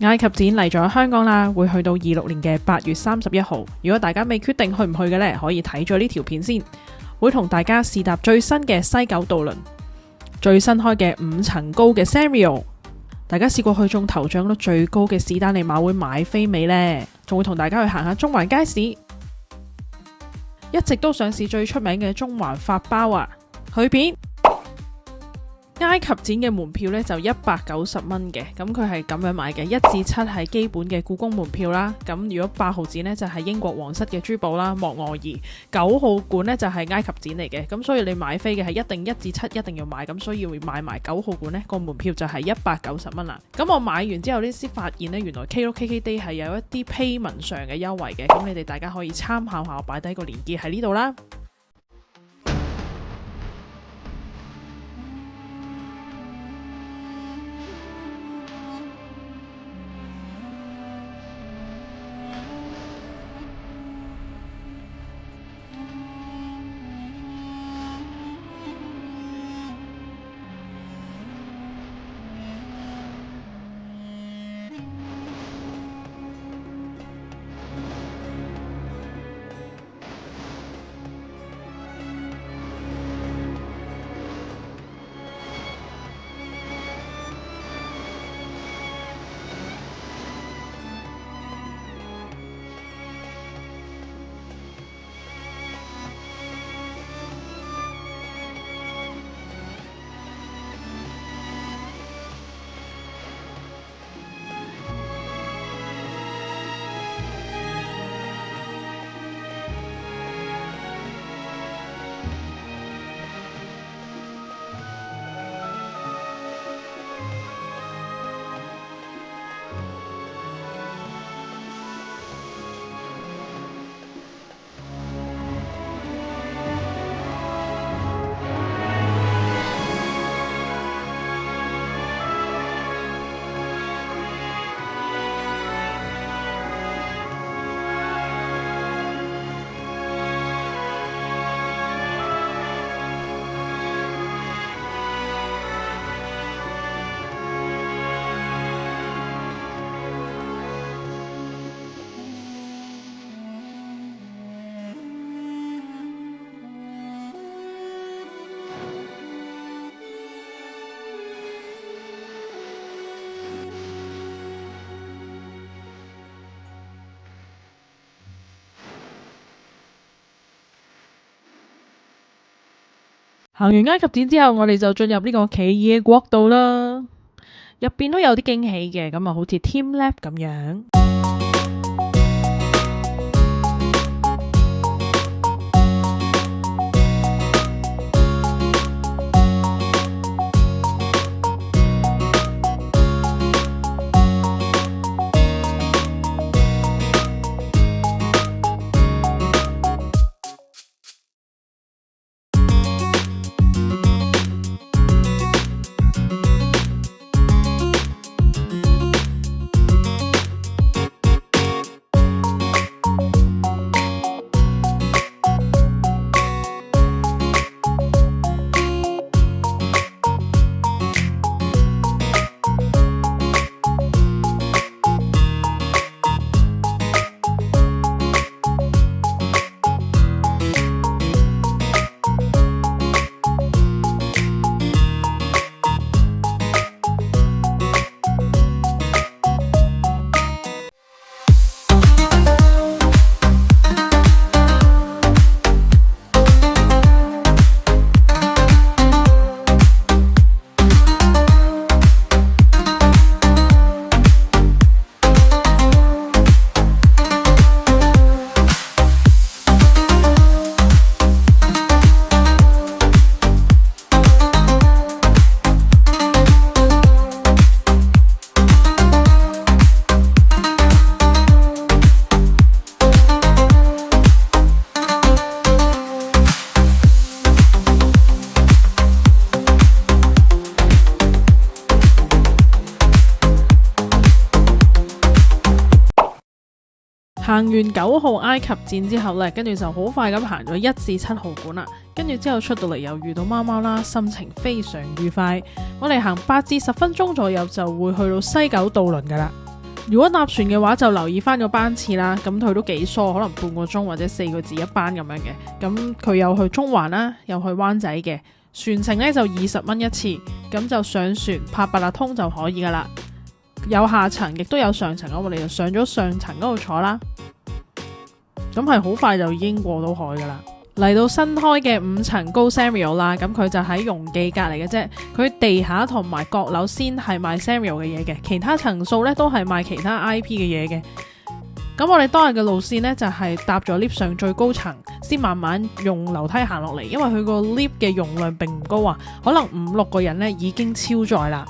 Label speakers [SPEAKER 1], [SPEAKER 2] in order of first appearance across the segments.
[SPEAKER 1] 埃及展嚟咗香港啦，會去到26年嘅8月31號。如果大家未決定去唔去嘅呢，可以睇咗呢條片先。會同大家試搭最新嘅西九渡輪，最新開嘅5層高嘅 Sanrio。大家試過去中頭獎率最高嘅史丹利馬會買飛未呢？仲會同大家去行下中環街市，一直都上市最出名嘅中環法包啊，去片。埃及展嘅門票呢就190蚊嘅，咁佢係咁樣買嘅，1至7係基本嘅故宮門票啦，咁如果8號展呢就係英國皇室嘅珠寶啦，莫臥兒，9號館呢就係埃及展嚟嘅，咁所以你買飛嘅係一定1至7一定要買，咁所以要買埋9號館呢個門票就係190蚊啦。咁我買完之後呢先發現呢，原來 KK Day 係有一啲 payment 上嘅優惠嘅，咁你哋大家可以參考下，我擺低個連結喺呢度啦。行完埃及展之後，我哋就進入呢個奇異嘅國度啦，入邊都有啲驚喜嘅，咁啊好似 TeamLab 咁樣。行完9號埃及展之後呢，跟住就好快咁行咗1至7號館啦。跟住之後出到嚟又遇到貓貓啦，心情非常愉快。我哋行8至10分鐘左右就會去到西九渡輪噶啦。如果搭船嘅話，就留意翻個班次啦。咁佢都幾疏，可能半個鐘或者4個字一班咁樣嘅。咁佢有去中環啦，有去灣仔嘅。船程呢就20蚊一次，咁就上船拍八達通就可以噶啦。有下層亦都有上層，我哋就上咗上層嗰度坐啦。咁係好快就已經過到海噶啦。嚟到新開嘅5層高 Samuel 啦，咁佢就喺容記隔離嘅啫。佢地下同埋閣樓先係賣 Samuel 嘅嘢嘅，其他層數咧都係賣其他 IP 嘅嘢嘅。咁我哋當日嘅路線呢，就係搭咗 lift 上最高層，先慢慢用樓梯行落嚟，因為佢個 lift 嘅容量並唔高啊，可能5-6個人呢已經超載啦。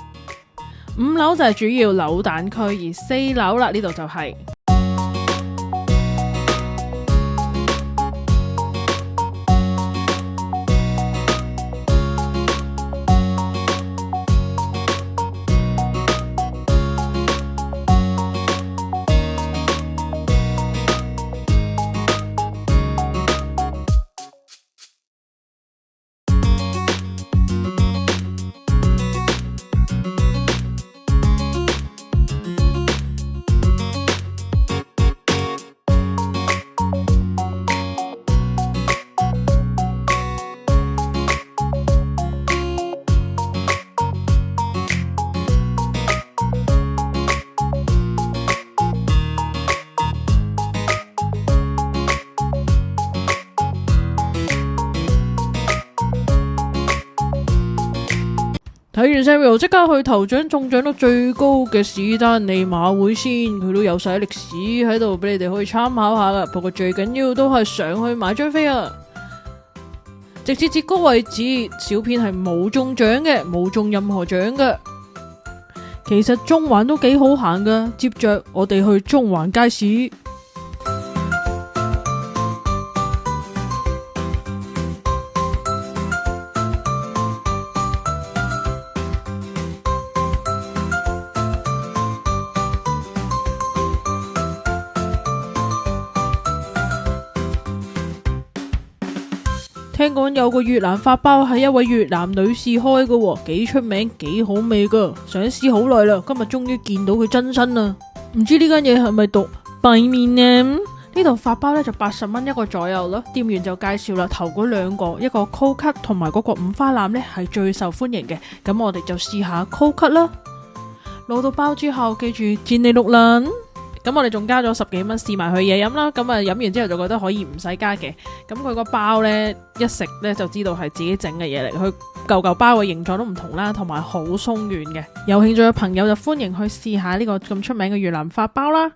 [SPEAKER 1] 5樓就係主要扭蛋區，而4樓啦呢度就係。睇完 Samuel 即刻去頭獎中獎率最高嘅史丹利馬會先，佢都有晒歷史喺度俾你哋可以參考下啦。不過最緊要都係上去買張飛啊！直至截稿為止，小編係冇中獎嘅，冇中任何獎嘅。其實中環都幾好行噶，接着我哋去中環街市。聽講有個越南法包係一位越南女士開嘅，幾出名幾好味噶，想試好耐啦，今日終於見到佢真身啦。唔知呢間嘢係咪讀閉面呢？呢度法包呢就80蚊一個左右咯。店員就介紹啦，頭嗰2個，一個 cold cut 同埋嗰個五花腩呢係最受歡迎嘅，咁我哋就試下 cold cut 啦。攞到包之後，記住戰利綠蘭。咁我哋仲加咗10幾蚊試埋佢嘢飲啦，咁啊飲完之後就覺得可以唔使加嘅。咁佢個包呢，一食呢就知道係自己整嘅嘢嚟，佢嚿包嘅形狀都唔同啦，同埋好鬆軟嘅。有興趣嘅朋友就歡迎去試下呢個咁出名嘅越南法包啦。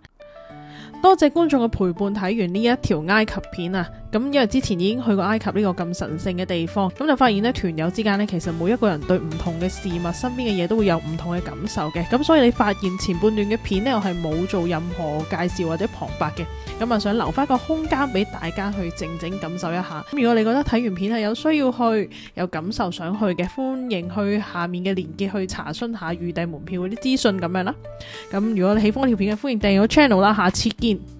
[SPEAKER 1] 多謝觀眾嘅陪伴，睇完呢一條埃及片啊！咁因為之前已經去過埃及呢個咁神聖嘅地方，咁就發現呢團友之間呢，其實每一個人對唔同嘅事物、身邊嘅嘢都會有唔同嘅感受嘅。咁所以你發現前半段嘅片呢，我係冇做任何介紹或者旁白嘅，咁啊想留翻個空間俾大家去靜靜感受一下。咁如果你覺得睇完片係有需要去、有感受想去嘅，歡迎去下面嘅連結去查詢下預訂門票嗰啲資訊咁樣啦。咁如果你喜歡呢條片嘅，歡迎訂閱我 channel 啦，下次見。